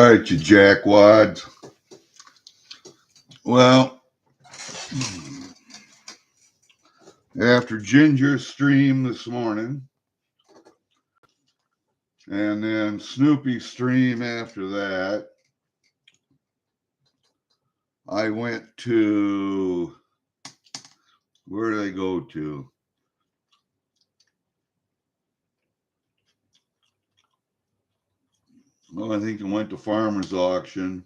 right, you jackwads. Well, after Ginger's stream this morning, and then Snoopy's stream after that, I went to, where did I go to? Well, I think I went to Farmer's Auction.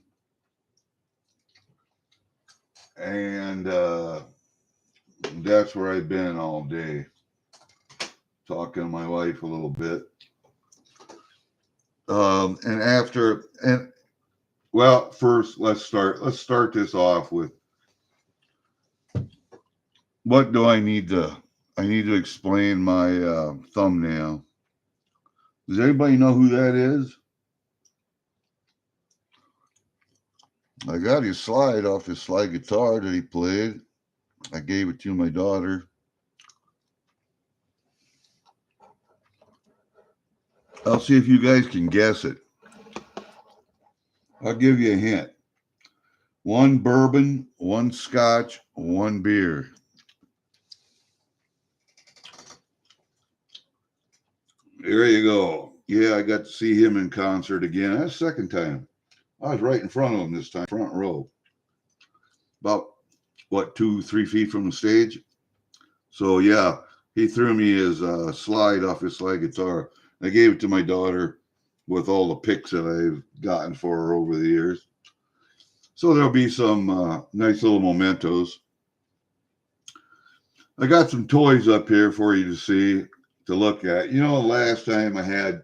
And that's where I've been all day. Talking to my wife a little bit. Well, first let's start this off with what do I need to explain my thumbnail. Does anybody know who that is? I got his slide off his slide guitar that he played. I gave it to my daughter. I'll see if you guys can guess it. I'll give you a hint. 1 bourbon, 1 scotch, 1 beer. There you go. Yeah, I got to see him in concert again. That's the second time. I was right in front of him this time, front row. About, 2-3 feet from the stage. So, yeah, he threw me his slide off his slide guitar. I gave it to my daughter with all the picks that I've gotten for her over the years. So there'll be some nice little mementos. I got some toys up here for you to see, to look at. You know, last time I had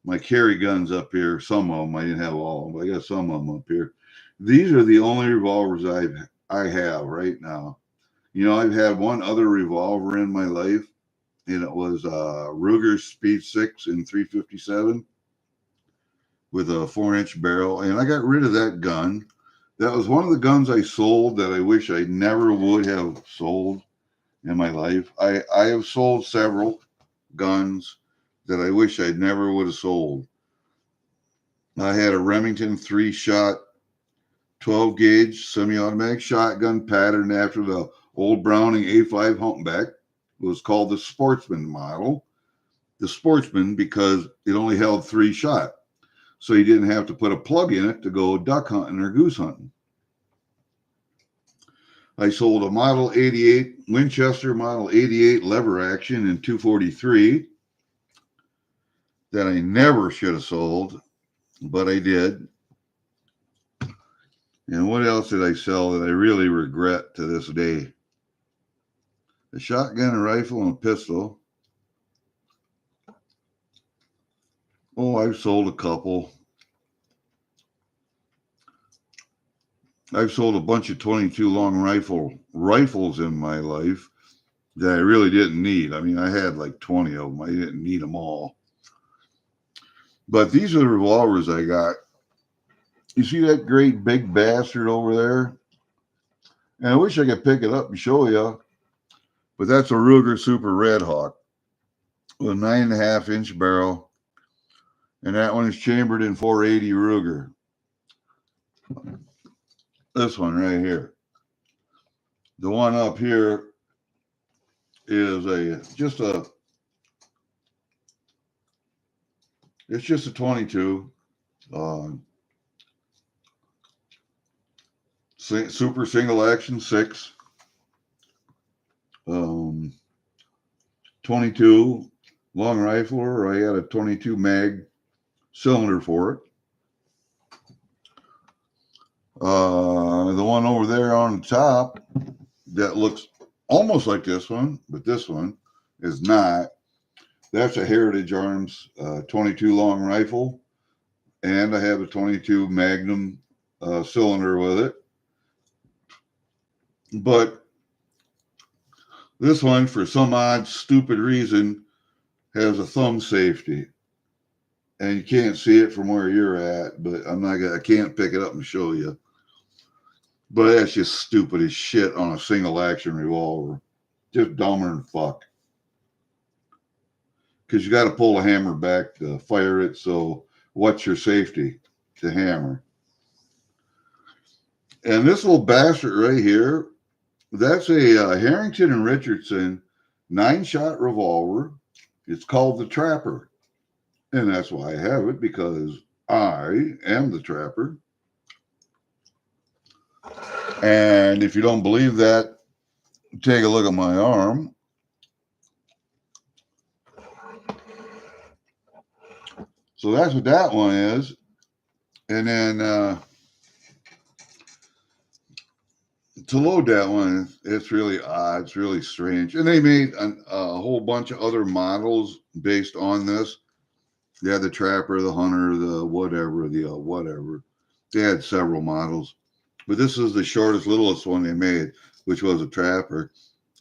my carry guns up here, some of them, I didn't have all of them, but I got some of them up here. These are the only revolvers I have right now. You know, I've had one other revolver in my life, and it was Ruger Speed 6 in 357 with a 4-inch barrel, and I got rid of that gun. That was one of the guns I sold that I wish I never would have sold in my life. I have sold several guns that I wish I'd never would have sold. I had a Remington 3-shot 12 gauge semi-automatic shotgun patterned after the old Browning A5 Humpback. It was called the Sportsman model. The Sportsman because it only held 3 shot. So you didn't have to put a plug in it to go duck hunting or goose hunting. I sold a Model 88, Winchester Model 88 lever action in 243 that I never should have sold, but I did. And what else did I sell that I really regret to this day? A shotgun, a rifle, and a pistol. Oh, I've sold a couple. I've sold a bunch of 22 long rifles in my life that I really didn't need. I mean, I had like 20 of them. I didn't need them all. But these are the revolvers I got. You see that great big bastard over there? And I wish I could pick it up and show you. But that's a Ruger Super Red Hawk with a 9.5-inch barrel. And that one is chambered in 480 Ruger. This one right here. The one up here is just a 22 super single action 6 22 long rifle, or I got a 22 mag cylinder for it. The one over there on the top that looks almost like this one, but this one is not. That's a Heritage Arms 22 long rifle, and I have a 22 Magnum cylinder with it. But this one, for some odd, stupid reason, has a thumb safety. And you can't see it from where you're at, but I can't pick it up and show you. But that's just stupid as shit on a single action revolver. Just dumber than fuck. Because you got to pull the hammer back to fire it. So what's your safety? to hammer. And this little bastard right here, that's a Harrington and Richardson 9-shot revolver. It's called the Trapper. And that's why I have it, because I am the Trapper. And if you don't believe that, take a look at my arm. So that's what that one is. And then to load that one, it's really odd. It's really strange. And they made a whole bunch of other models based on this. They had the Trapper, the Hunter, the whatever, whatever. They had several models. But this is the shortest, littlest one they made, which was a Trapper.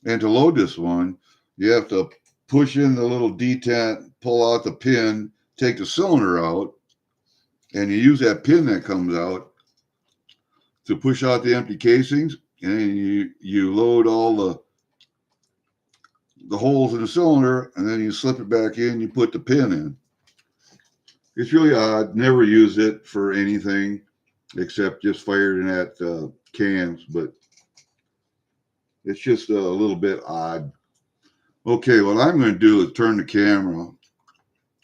And to load this one, you have to push in the little detent, pull out the pin, take the cylinder out, and you use that pin that comes out to push out the empty casings, and you load all the holes in the cylinder, and then you slip it back in, you put the pin in. It's really odd. Never used it for anything except just fired in at cans, but it's just a little bit odd. Okay, what I'm going to do is turn the camera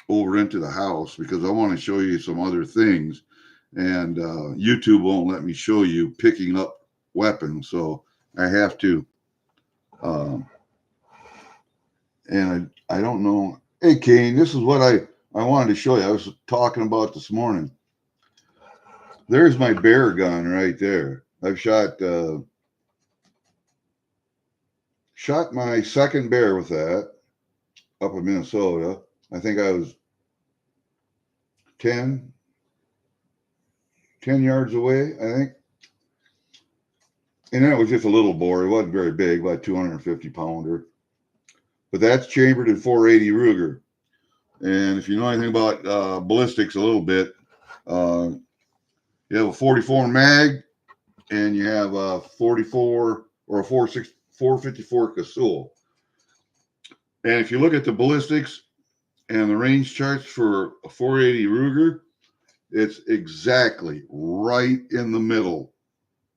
over into the house because I want to show you some other things. And YouTube won't let me show you picking up weapons, so I have to. And I don't know. Hey, Kane, this is what I wanted to show you. I was talking about this morning. There's my bear gun right there. I've shot my second bear with that up in Minnesota. I think I was 10 yards away, I think. And that was just a little bore. It wasn't very big, about 250 pounder. But that's chambered in 480 Ruger. And if you know anything about ballistics a little bit, you have a 44 mag and you have a 44 or a 454 Casull. And if you look at the ballistics and the range charts for a 480 Ruger, it's exactly right in the middle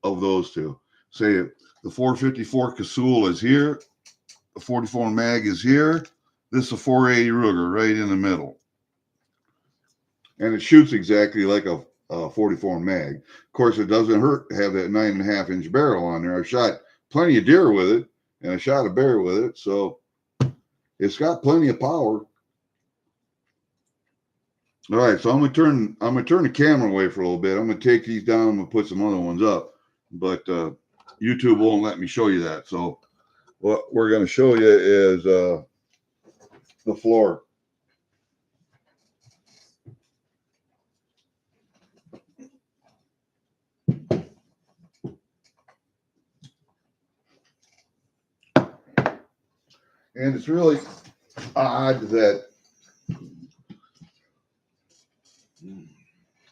of those two. Say the 454 Casull is here, the 44 mag is here. This is a 480 Ruger right in the middle. And it shoots exactly like a 44 mag. Of course, it doesn't hurt to have that 9.5-inch barrel on there. I've shot plenty of deer with it, and I shot a bear with it, so it's got plenty of power. All right, so I'm gonna turn the camera away for a little bit. I'm gonna take these down. I'm gonna put some other ones up, but YouTube won't let me show you that. So what we're gonna show you is the floor. And it's really odd that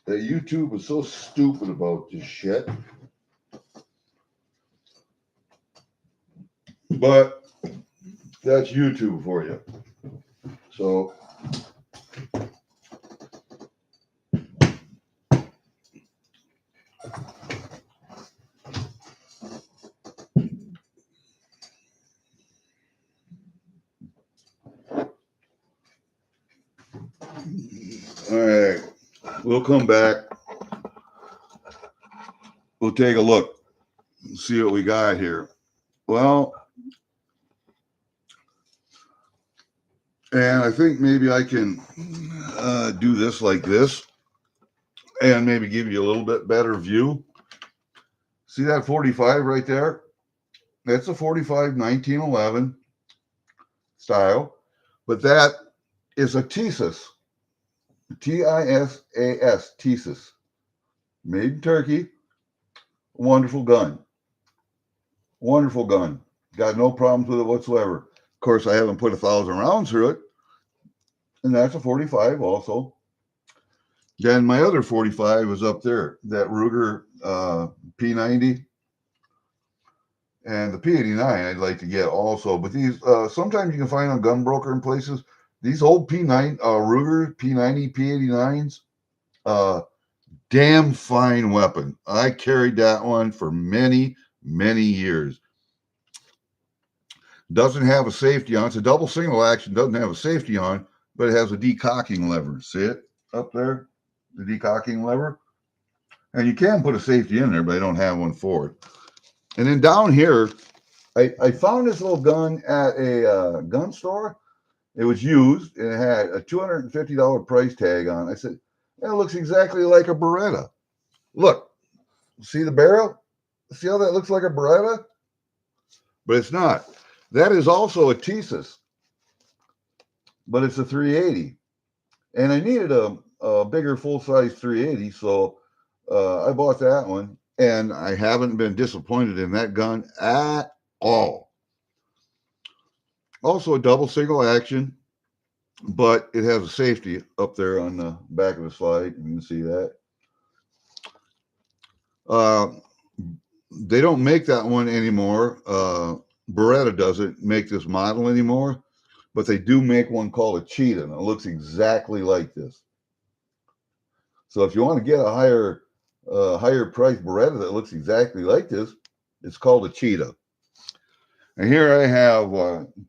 YouTube is so stupid about this shit. But that's YouTube for you. So all right, we'll come back. We'll take a look and see what we got here. Well, and I think maybe I can do this like this and maybe give you a little bit better view. See that 45 right there? That's a 45 1911 style, but that is a Tisas. T-I-S-A-S, Tisas. Made in Turkey. Wonderful gun. Wonderful gun. Got no problems with it whatsoever. Of course, I haven't put 1,000 rounds through it. And that's a 45 also. Then my other 45 is up there. That Ruger P90. And the P89 I'd like to get also. But these, sometimes you can find on Gun Broker and places. These old P9 Ruger P90 P89s, damn fine weapon. I carried that one for many, many years. Doesn't have a safety on. It's a double single action. Doesn't have a safety on, but it has a decocking lever. See it up there? The decocking lever. And you can put a safety in there, but I don't have one for it. And then down here, I found this little gun at a gun store. It was used, and it had a $250 price tag on it. I said, it looks exactly like a Beretta. Look, see the barrel? See how that looks like a Beretta? But it's not. That is also a Thesis, but it's a 380. And I needed a bigger full-size 380, so I bought that one. And I haven't been disappointed in that gun at all. Also a double single action, but it has a safety up there on the back of the slide. You can see that. They don't make that one anymore. Beretta doesn't make this model anymore, but they do make one called a Cheetah, and it looks exactly like this. So if you want to get a higher price Beretta that looks exactly like this, it's called a Cheetah. And here I have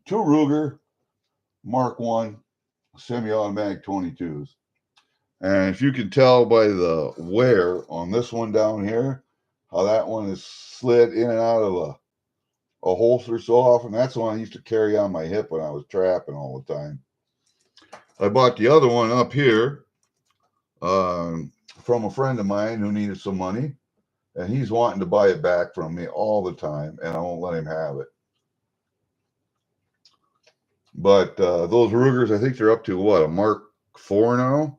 two Ruger Mark I semi-automatic 22s. And if you can tell by the wear on this one down here, how that one is slid in and out of a holster so often. That's the one I used to carry on my hip when I was trapping all the time. I bought the other one up here from a friend of mine who needed some money, and he's wanting to buy it back from me all the time, and I won't let him have it. But those Rugers, I think they're up to what, a Mark IV now?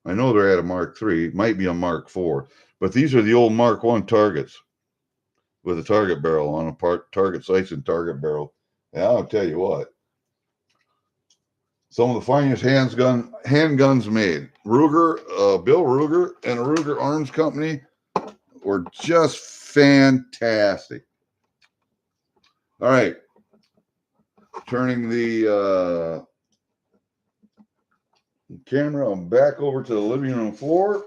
I know they're at a Mark III. It might be a Mark IV. But these are the old Mark I targets with a target barrel on a target sights and target barrel. And I'll tell you what, some of the finest handguns made. Ruger, Bill Ruger and a Ruger Arms Company were just fantastic. All right. Turning the camera back over to the living room floor.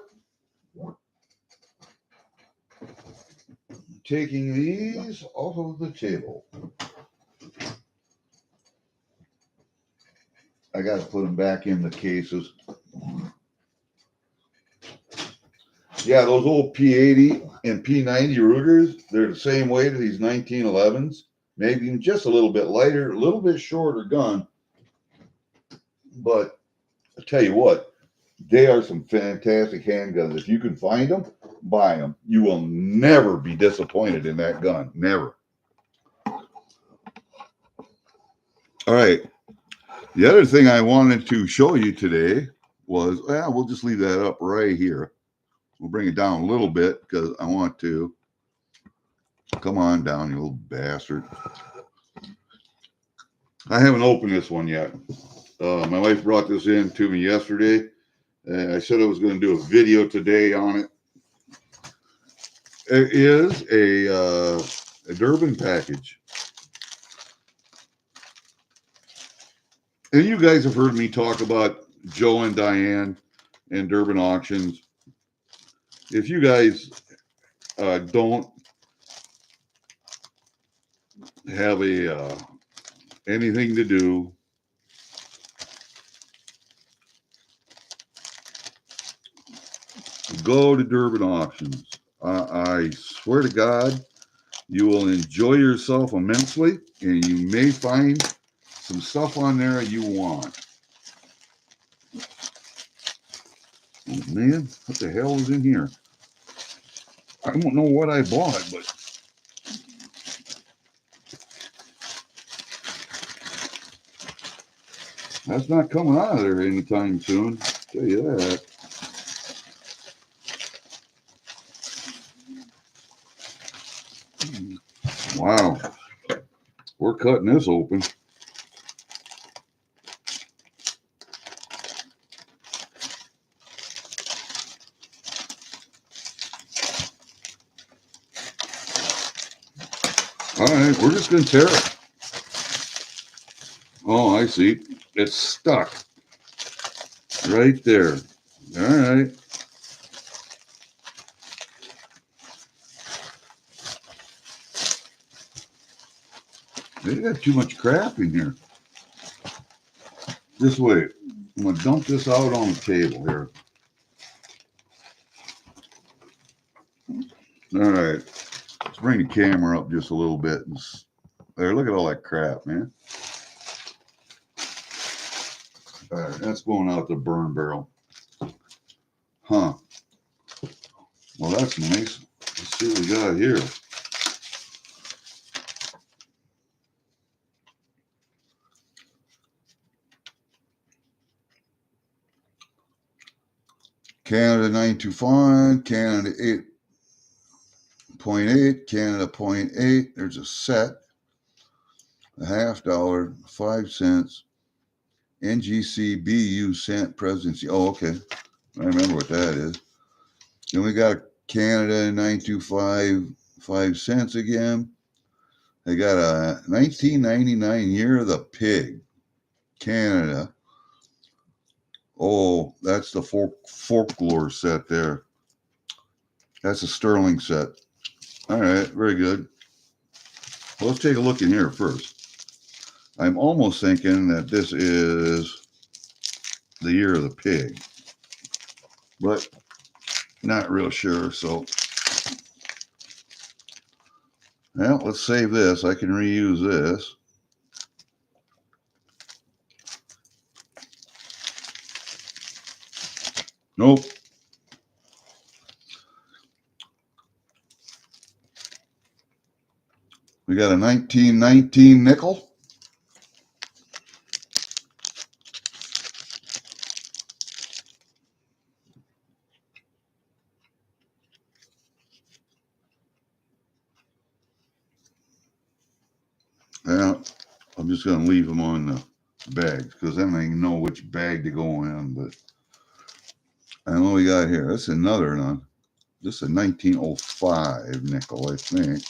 Taking these off of the table. I got to put them back in the cases. Yeah, those old P80 and P90 Rugers, they're the same weight as these 1911s. Maybe even just a little bit lighter, a little bit shorter gun. But I'll tell you what, they are some fantastic handguns. If you can find them, buy them. You will never be disappointed in that gun. Never. All right. The other thing I wanted to show you today was, we'll just leave that up right here. We'll bring it down a little bit because I want to. Come on down, you little bastard. I haven't opened this one yet. My wife brought this in to me yesterday. I said I was going to do a video today on it. It is a Durbin package. And you guys have heard me talk about Joe and Diane and Durbin Auctions. If you guys don't have anything to do, go to Durbin Auctions. I swear to God, you will enjoy yourself immensely, and you may find some stuff on there you want. Oh man, what the hell is in here? I don't know what I bought, but that's not coming out of there anytime soon. I'll tell you that. Wow. We're cutting this open. All right, we're just going to tear it. Oh, I see. It's stuck right there. All right. They got too much crap in here. This way. I'm going to dump this out on the table here. All right. Let's bring the camera up just a little bit. There, look at all that crap, man. All right, that's going out the burn barrel. Huh. Well, that's nice. Let's see what we got here. Canada 925, Canada 8.8, Canada 0.8. There's a set, a $0.50, 5 cents, NGC BU cent presidency. Oh, okay. I remember what that is. Then we got Canada 925, 5 cents again. They got a 1999 Year of the Pig, Canada. Oh, that's the folklore set there. That's a sterling set. All right, very good. Well, let's take a look in here first. I'm almost thinking that this is the Year of the Pig, but not real sure. So, well, let's save this. I can reuse this. Nope. We got a 1919 nickel. Yeah, I'm just going to leave them on the bags because then I know which bag to go in. But I know what we got here. That's another one. This is a 1905 nickel, I think.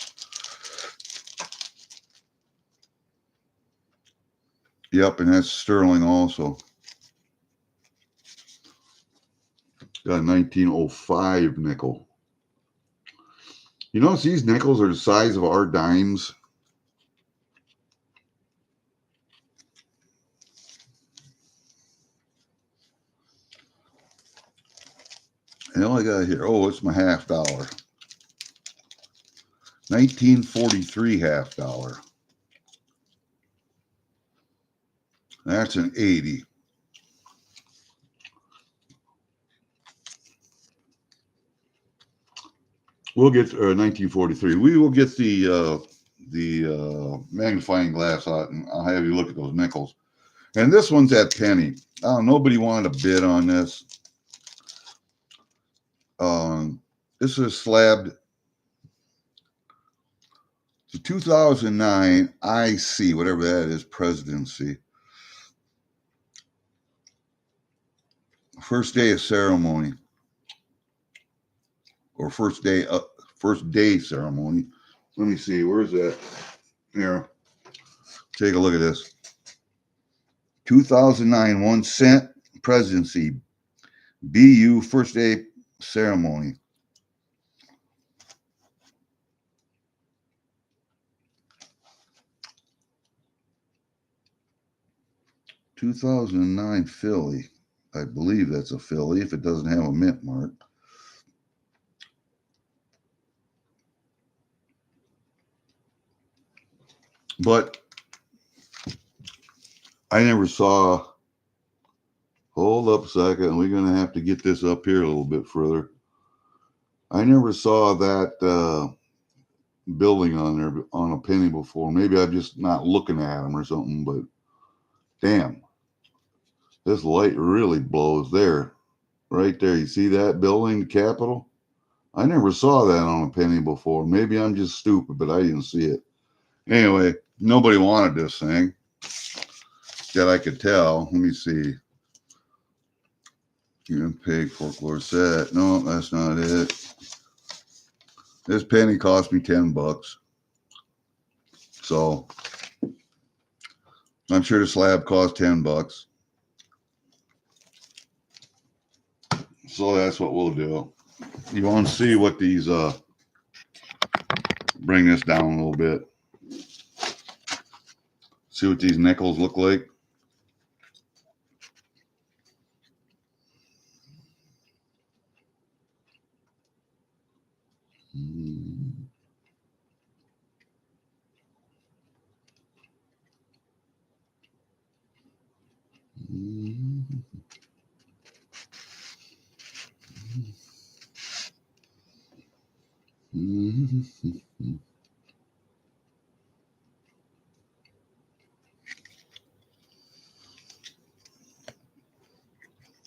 Yep, and that's sterling also. Got a 1905 nickel. You notice these nickels are the size of our dimes. And all I got here, oh, it's my $0.50. 1943 $0.50. That's an 80. We'll get 1943. We will get the magnifying glass out, and I'll have you look at those nickels. And this one's at penny. Nobody wanted to bid on this. This is slabbed. The 2009 IC, whatever that is, presidency. First day of ceremony, or first day ceremony. Let me see, where's that? Here, take a look at this. 2009 1 cent presidency, BU first day ceremony. (2009) Philly. I believe that's a Philly if it doesn't have a mint mark. But I never saw. Hold up a second. We're going to have to get this up here a little bit further. I never saw that building on there on a penny before. Maybe I'm just not looking at them or something, but damn. This light really blows there. Right there. You see that building, the Capitol? I never saw that on a penny before. Maybe I'm just stupid, but I didn't see it. Anyway, nobody wanted this thing that I could tell. Let me see. You pay folklore set. No, that's not it. This penny cost me $10. So I'm sure the slab cost $10. So that's what we'll do. You want to see what these bring this down a little bit. See what these nickels look like.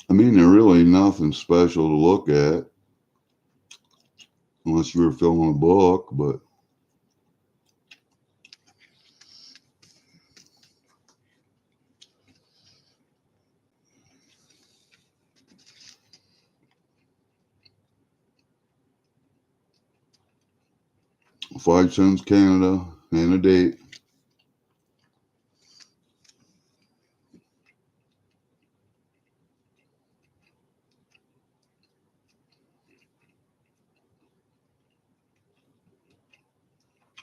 I mean, they're really nothing special to look at unless you were filming a book, but $0.05 Canada and a date.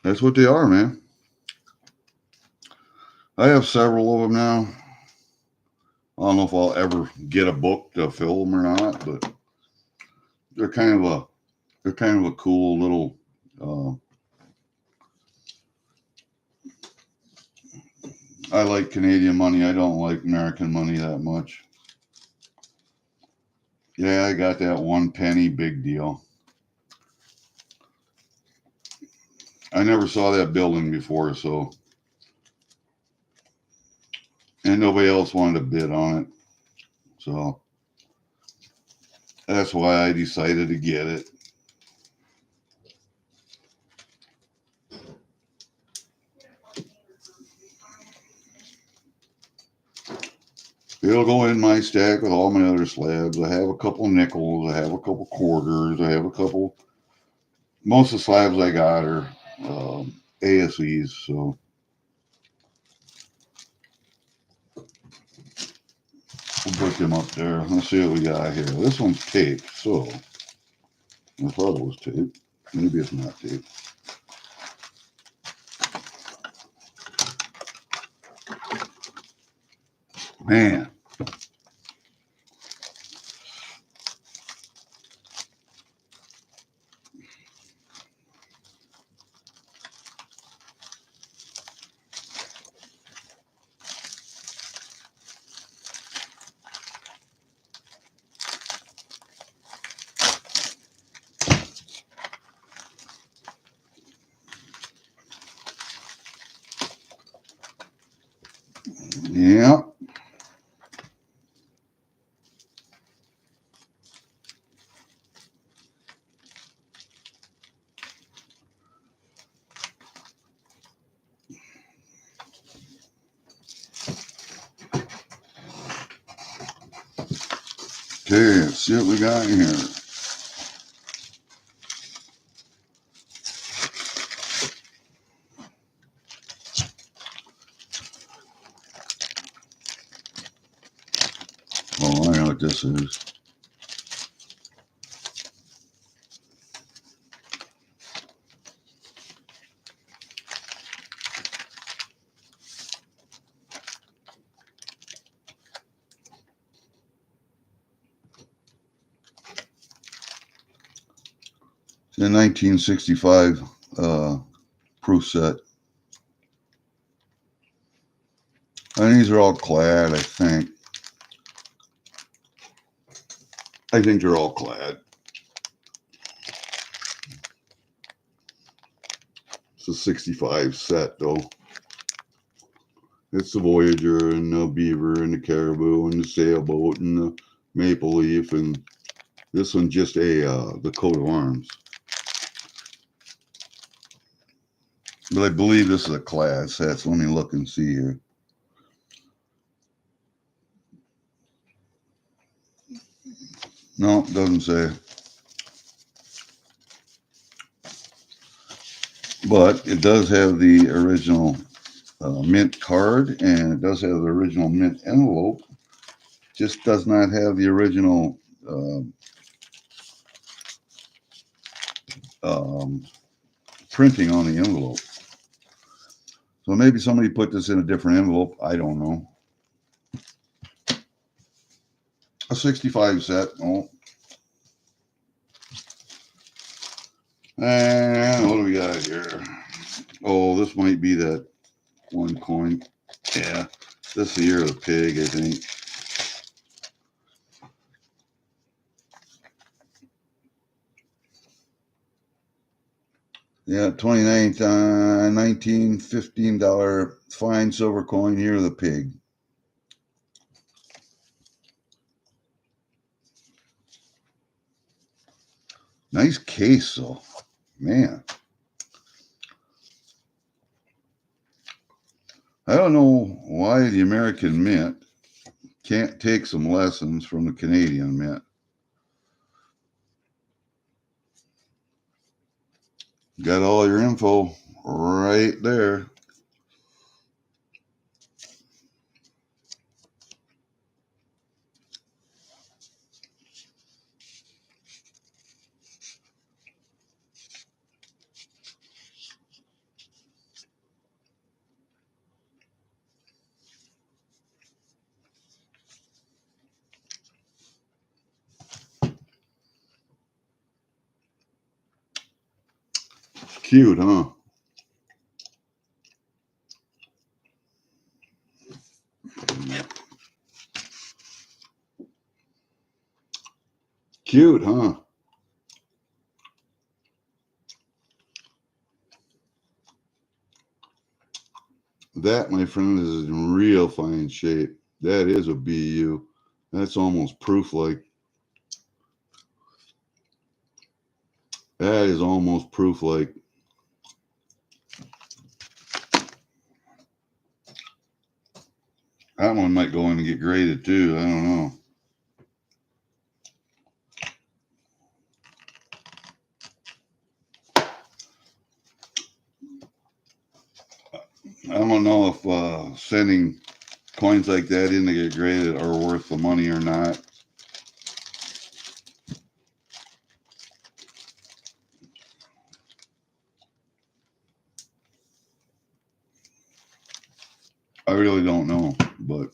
That's what they are, man. I have several of them now. I don't know if I'll ever get a book to fill them or not, but they're kind of a cool little I like Canadian money. I don't like American money that much. Yeah, I got that 1 penny, big deal. I never saw that building before, so and nobody else wanted to bid on it. So that's why I decided to get it. It'll go in my stack with all my other slabs. I have a couple nickels. I have a couple quarters. I have a couple. Most of the slabs I got are ASEs. So we'll put them up there. Let's see what we got here. This one's taped. So I thought it was taped. Maybe it's not taped. Man. Yeah. Okay, let's see what we got here. Oh, I know what this is. The 1965 proof set. And these are all clad, I think. I think they're all clad. It's a 65 set, though. It's the Voyager and the Beaver and the Caribou and the Sailboat and the Maple Leaf, and this one's just the coat of arms. But I believe this is a clad set, so let me look and see here. No, it doesn't say. But it does have the original mint card, and it does have the original mint envelope. Just does not have the original printing on the envelope. So maybe somebody put this in a different envelope. I don't know. A 65 set. Oh. And what do we got here? Oh, this might be that one coin. Yeah. This is the year of the pig, I think. Yeah, 19 $15 fine silver coin, year of the pig. Nice case, though. Man. I don't know why the American Mint can't take some lessons from the Canadian Mint. Got all your info right there. Cute, huh? Cute, huh? That, my friend, is in real fine shape. That is a BU. That's almost proof-like. That is almost proof-like. That one might go in and get graded too. I don't know. I don't know if sending coins like that in to get graded are worth the money or not. I really don't know, but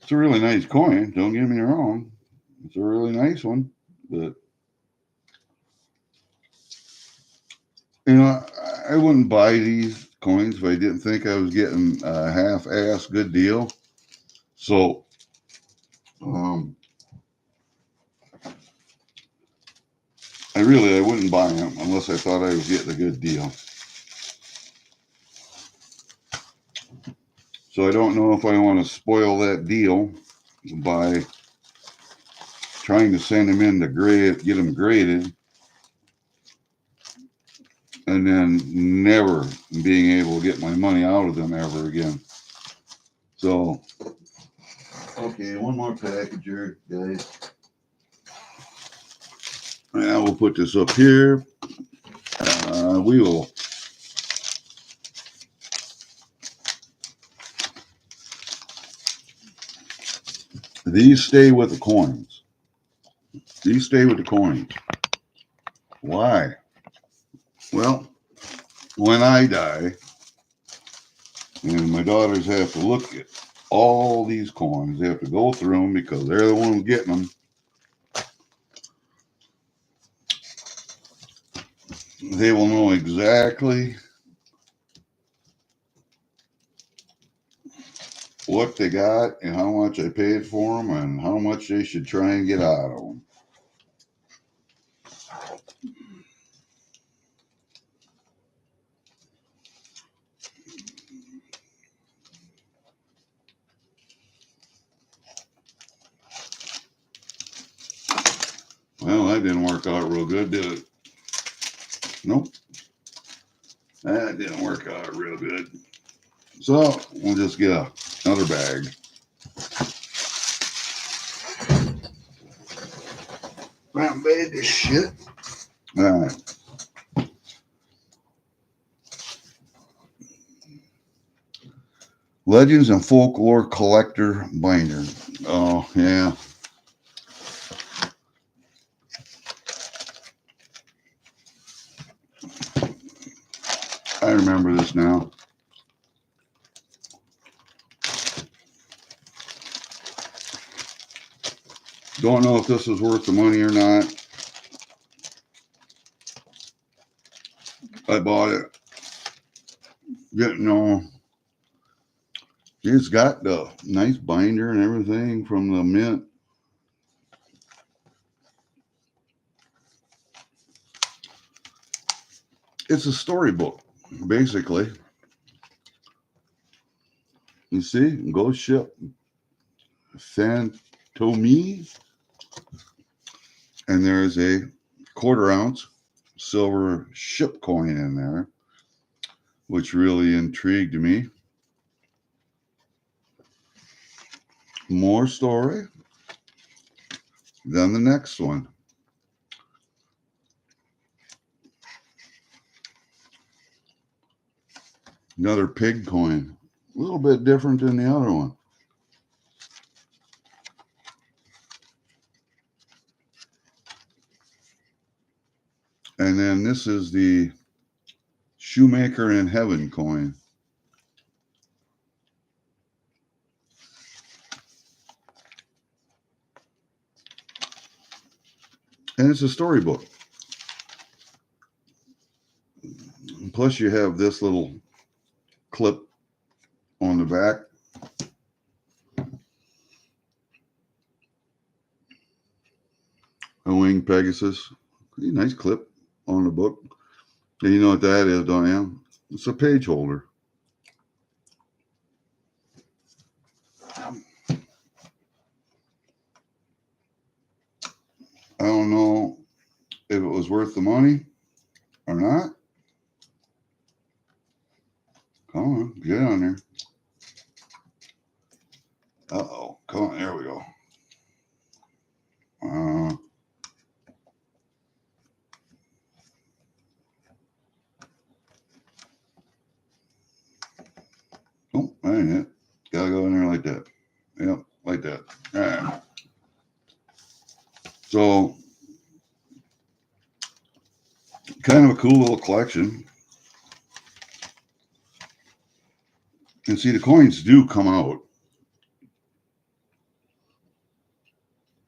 it's a really nice coin. Don't get me wrong. It's a really nice one, but you know, I wouldn't buy these coins if I didn't think I was getting a half-ass good deal. So, I wouldn't buy them unless I thought I was getting a good deal. So I don't know if I want to spoil that deal by trying to send them in to grade, get them graded, and then never being able to get my money out of them ever again. So, okay, one more package here, guys. Now we'll put this up here. We will these stay with the coins. These stay with the coins. Why? Well, when I die, and my daughters have to look at all these coins, they have to go through them because they're the ones getting them. They will know exactly what they got and how much I paid for them and how much they should try and get out of them. Well, that didn't work out real good, did it? Nope. That didn't work out real good. So we'll just get another bag. Not bad as shit. All right. Legends and Folklore Collector Binder. Oh, yeah. remember this now. Don't know if this is worth the money or not. I bought it. Didn't know. It's got the nice binder and everything from the mint. It's a storybook, basically. You see, Ghost Ship Phantomie. And there's a 1/4 ounce silver ship coin in there, which really intrigued me. More story. Then the next one. Another pig coin. A little bit different than the other one. And then this is the Shoemaker in Heaven coin. And it's a storybook. Plus you have this little clip on the back. A winged Pegasus. Pretty nice clip on the book. And you know what that is, don't you? It's a page holder. I don't know if it was worth the money or not. Come on, get on there. Uh-oh, come on, there we go. Oh, that ain't it. Gotta go in there like that. Yep, like that. All right. So, kind of a cool little collection. And see, the coins do come out.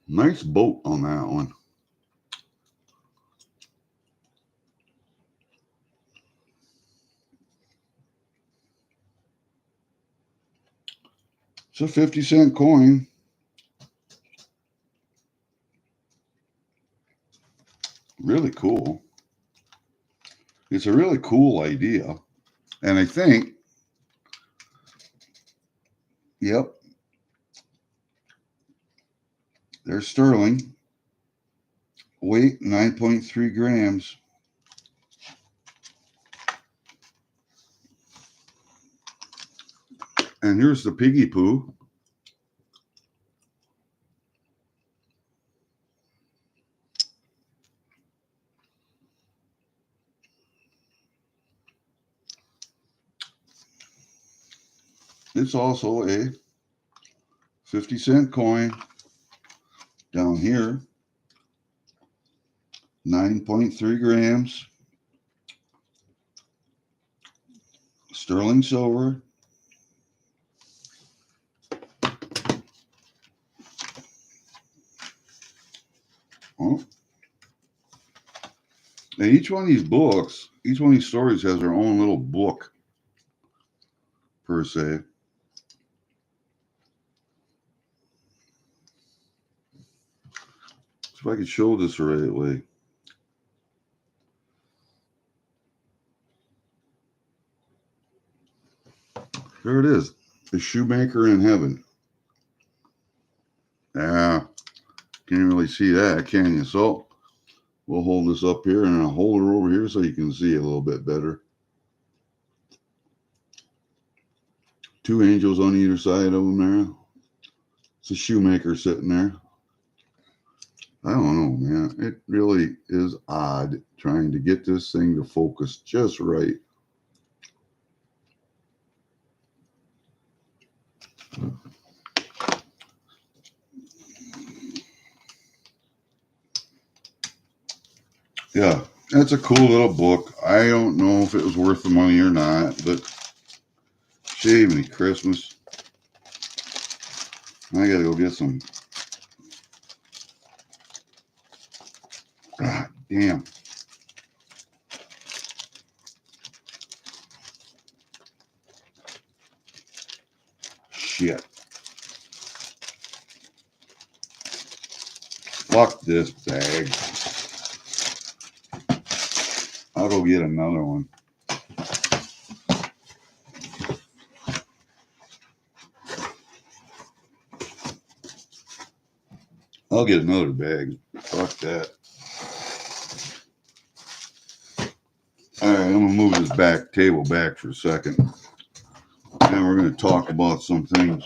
Nice boat on that one. It's a 50-cent coin. Really cool. It's a really cool idea. And I think, yep, there's sterling. Weight 9.3 grams. And here's the piggy poo. It's also a 50-cent coin down here. 9.3 grams. Sterling silver. Oh. And each one of these books, each one of these stories has their own little book, per se. So if I could show this the right way. There it is. The Shoemaker in Heaven. Yeah, can't really see that, can you? So we'll hold this up here and I'll hold her over here so you can see a little bit better. Two angels on either side of them there. It's a shoemaker sitting there. I don't know, man. It really is odd trying to get this thing to focus just right. Yeah, That's a cool little book. I don't know if it was worth the money or not, but shave me Christmas. I gotta go get some. God damn. Shit. Fuck this bag. I'll go get another one. I'll get another bag. Fuck that. All right, I'm gonna move this table back for a second. And we're gonna talk about some things.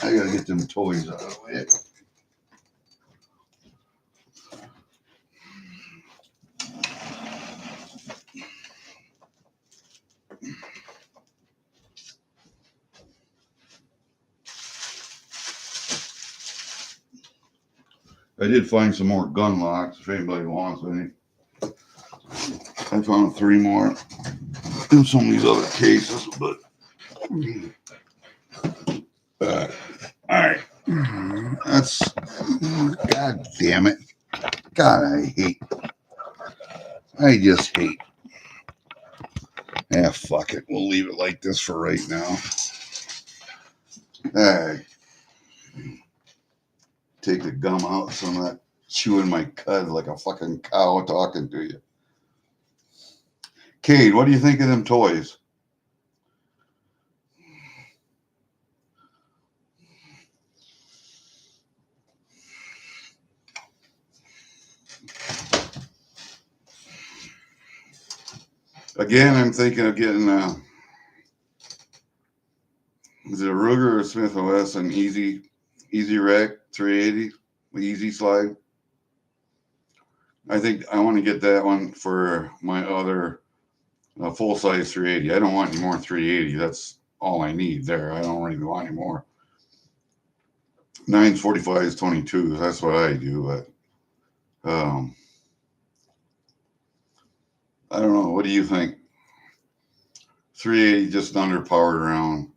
I gotta get them toys out of the way. I did find some more gun locks if anybody wants any. I found 3 more in some of these other cases, but all right. That's God damn it. God, I just hate. Yeah, fuck it. We'll leave it like this for right now. All right. Take the gum out so I'm not chewing my cud like a fucking cow talking to you. Cade, what do you think of them toys? Again, I'm thinking of getting is it a Ruger or Smith & Wesson Easy Rec 380, Easy Slide? I think I want to get that one for my other full size 380. I don't want any more 380. That's all I need there. I don't really want any more. 9s, 45s, 22s. That's what I do. But I don't know. What do you think? 380 just underpowered around.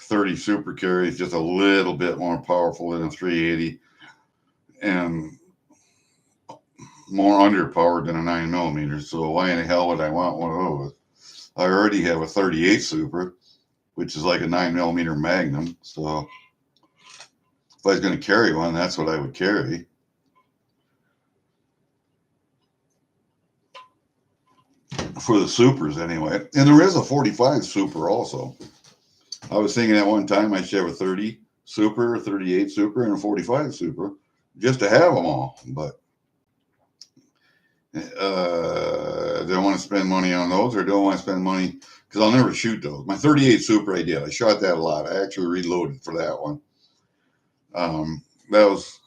30 super carries just a little bit more powerful than a 380 and more underpowered than a 9mm. So why in the hell would I want one of those? I already have a 38 super, which is like a 9mm Magnum. So if I was going to carry one, that's what I would carry. For the supers anyway. And there is a 45 super also. I was thinking at one time I should have a 30 super, a 38 super, and a 45 super just to have them all. But don't want to spend money on those, or don't want to spend money because I'll never shoot those. My 38 super I did. I shot that a lot. I actually reloaded for that one. That was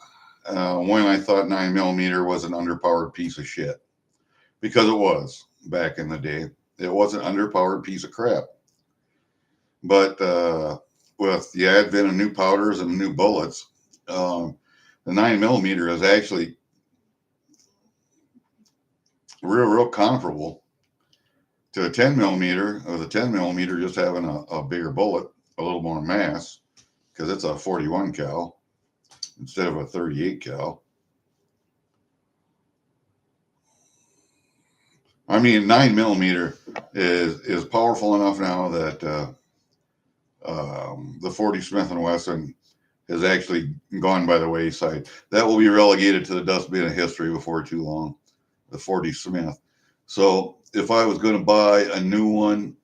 when I thought 9mm was an underpowered piece of shit. Because it was back in the day. It was an underpowered piece of crap. But with the advent of new powders and new bullets, the 9mm is actually real comparable to a 10mm, or the 10mm just having a bigger bullet, a little more mass, because it's a 41 cal instead of a 38 cal. I mean, 9mm is powerful enough now that the 40 Smith & Wesson has actually gone by the wayside. That will be relegated to the dustbin of history before too long, the 40 Smith. So if I was going to buy a new one,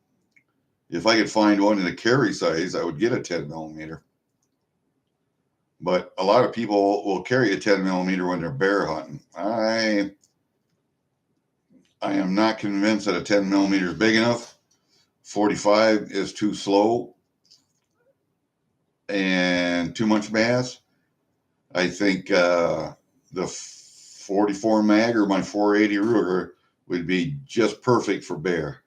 if I could find one in a carry size, I would get a 10mm. But a lot of people will carry a 10mm when they're bear hunting. I am not convinced that a 10mm is big enough. 45 is too slow and too much mass. I think the 44 mag or my 480 Ruger would be just perfect for bear.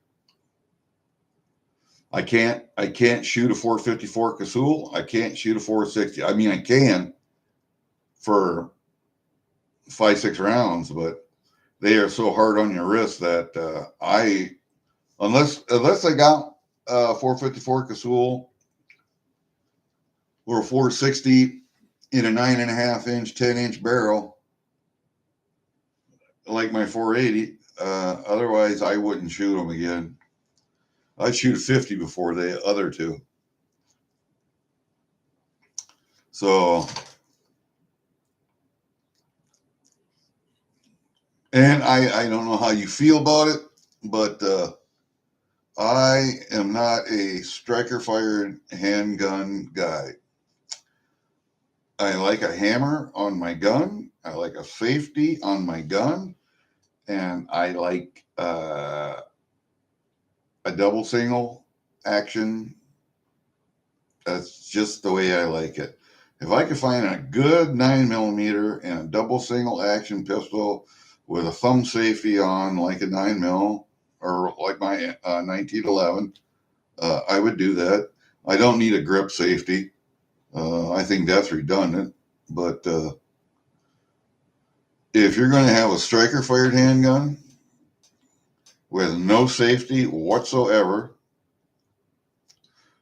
I can't shoot a 454 Casull. I can't shoot a 460. I mean, I can for 5-6 rounds, but they are so hard on your wrist that unless I got 454 Casull or 460 in a 9.5 inch, 10-inch barrel like my 480. Otherwise, I wouldn't shoot them again. I'd shoot a 50 before the other two. So, and I don't know how you feel about it, but I am not a striker fired handgun guy. I like a hammer on my gun. I like a safety on my gun. And I like a double single action. That's just the way I like it. If I could find a good 9mm and a double single action pistol with a thumb safety on, like a 9mm or like my 1911, I would do that. I don't need a grip safety. I think that's redundant. But if you're going to have a striker fired handgun with no safety whatsoever,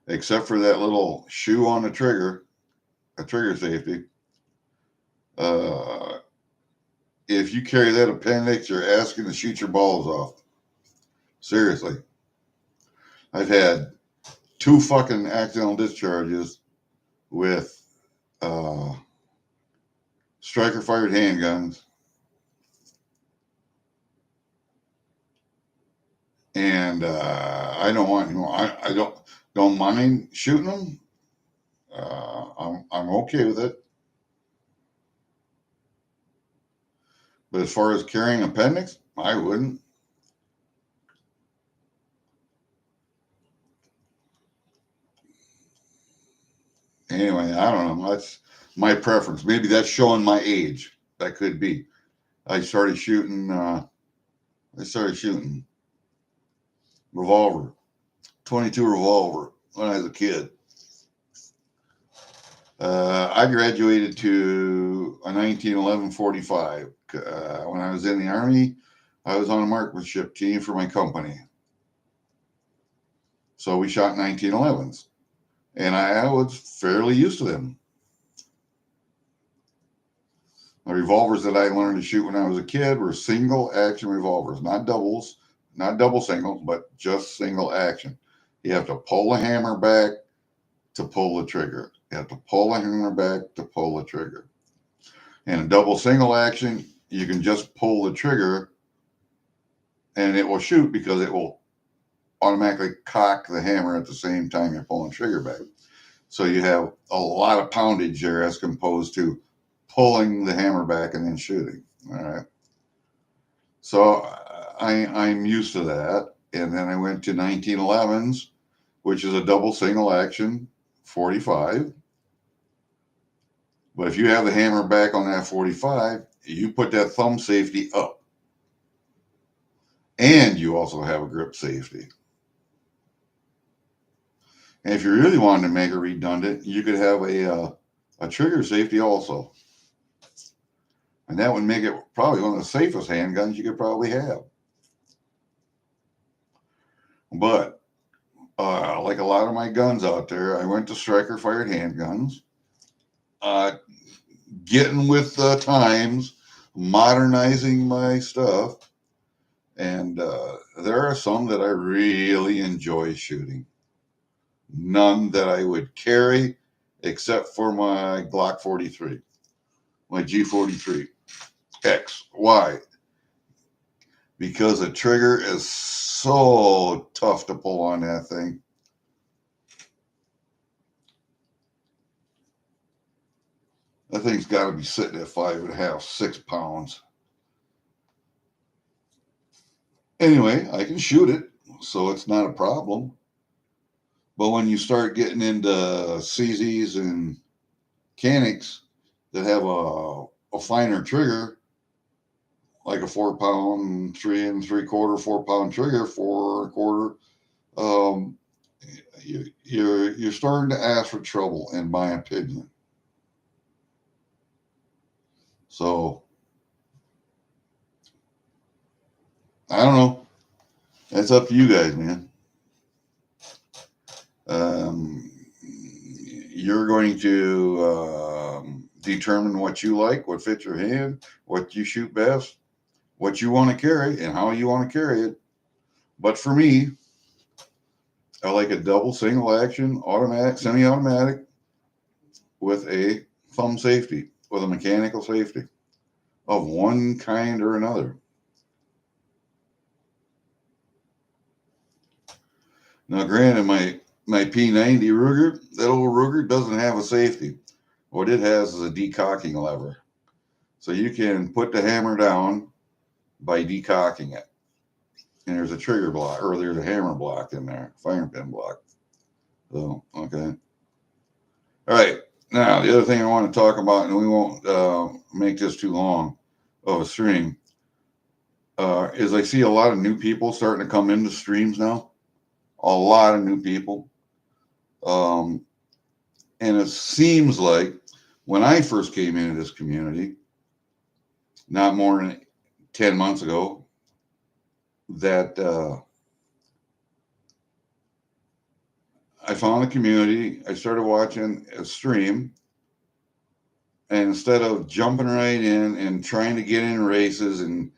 except for that little shoe on the trigger, a trigger safety, if you carry that appendix, you're asking to shoot your balls off. Seriously. I've had 2 fucking accidental discharges with striker fired handguns, and I don't want, I don't mind shooting them. I'm okay with it. But as far as carrying appendix, I wouldn't. Anyway, I don't know. That's my preference. Maybe that's showing my age. That could be. I started shooting revolver, 22 revolver when I was a kid. I graduated to a 1911 45. When I was in the Army, I was on a marksmanship team for my company. So we shot 1911s. And I was fairly used to them. The revolvers that I learned to shoot when I was a kid were single action revolvers, not doubles, not double singles, but just single action. You have to pull the hammer back to pull the trigger. You have to pull the hammer back to pull the trigger. And a double single action, you can just pull the trigger and it will shoot because it will automatically cock the hammer at the same time you're pulling the trigger back. So you have a lot of poundage there as opposed to pulling the hammer back and then shooting. All right. So I'm used to that. And then I went to 1911s, which is a double single action 45. But if you have the hammer back on that 45, you put that thumb safety up. And you also have a grip safety. And if you really wanted to make it redundant, you could have a trigger safety also. And that would make it probably one of the safest handguns you could probably have. But like a lot of my guns out there, I went to striker fired handguns. Getting with the times, modernizing my stuff. And there are some that I really enjoy shooting. None that I would carry except for my Glock 43, my G43 X. Why? Because the trigger is so tough to pull on that thing. That thing's got to be sitting at 5.5, 6 pounds. Anyway, I can shoot it, so it's not a problem. But when you start getting into CZs and Canics that have a finer trigger, like a 4 pound, 3 3/4, 4 pound trigger, 4 1/4, you're starting to ask for trouble, in my opinion. So I don't know. That's up to you guys, man. You're going to determine what you like, what fits your hand, what you shoot best, what you want to carry, and how you want to carry it. But for me, I like a double single action automatic, semi-automatic with a thumb safety, with a mechanical safety of one kind or another. Now, granted, my P90 Ruger, that old Ruger doesn't have a safety. What it has is a decocking lever. So you can put the hammer down by decocking it. And there's a trigger block, or there's a hammer block in there, firing pin block. So, okay. All right. Now, the other thing I want to talk about, and we won't make this too long of a stream, is I see a lot of new people starting to come into streams now. A lot of new people. And it seems like when I first came into this community, not more than 10 months ago, that I found a community. I started watching a stream. And instead of jumping right in and trying to get in races and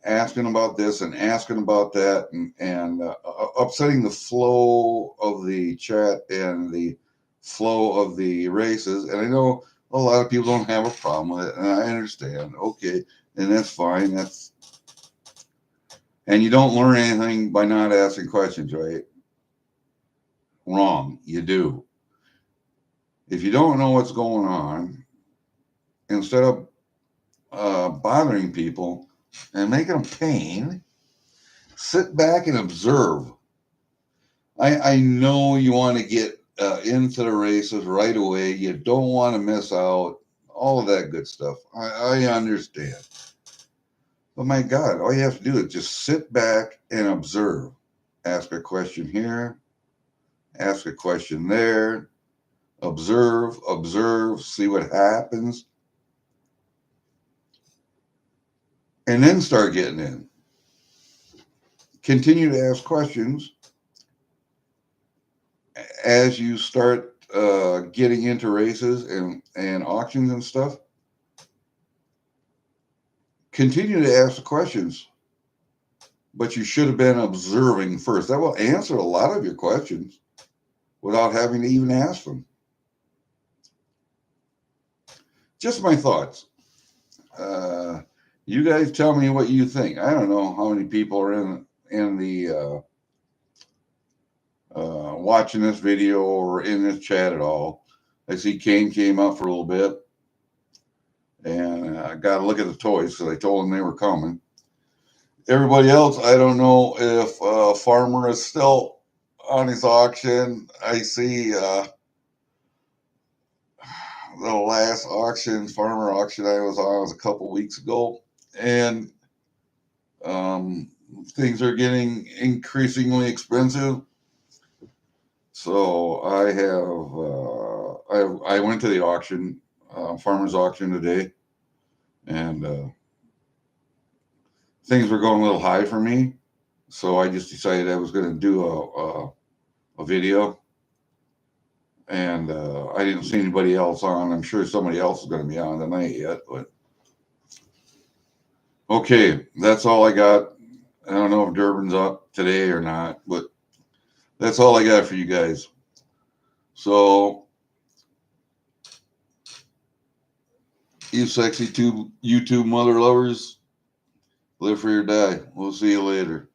asking about this and asking about that and upsetting the flow of the chat and the flow of the races. And I know a lot of people don't have a problem with it, and I understand. Okay, and that's fine. And you don't learn anything by not asking questions, right? Wrong. You do. If you don't know what's going on, instead of bothering people and making them pain, sit back and observe. I know you want to get into the races right away. You don't want to miss out. All of that good stuff. I understand. But my God, all you have to do is just sit back and observe. Ask a question here, ask a question there, observe, see what happens, and then start getting in. Continue to ask questions as you start getting into races and auctions and stuff. Continue to ask the questions, but you should have been observing first. That will answer a lot of your questions without having to even ask them. Just my thoughts. You guys tell me what you think. I don't know how many people are in the watching this video or in this chat at all. I see Kane came up for a little bit, and I got to look at the toys because I told him they were coming. Everybody else, I don't know if Farmer is still on his auction. I see the last auction, Farmer auction I was on was a couple weeks ago, and things are getting increasingly expensive. So I went to the auction, farmer's auction today, and things were going a little high for me. So I just decided I was going to do a video, and I didn't see anybody else on. I'm sure somebody else is going to be on tonight yet, but okay, that's all I got. I don't know if Durbin's up today or not, but that's all I got for you guys. So, you sexy YouTube mother lovers, live free or die. We'll see you later.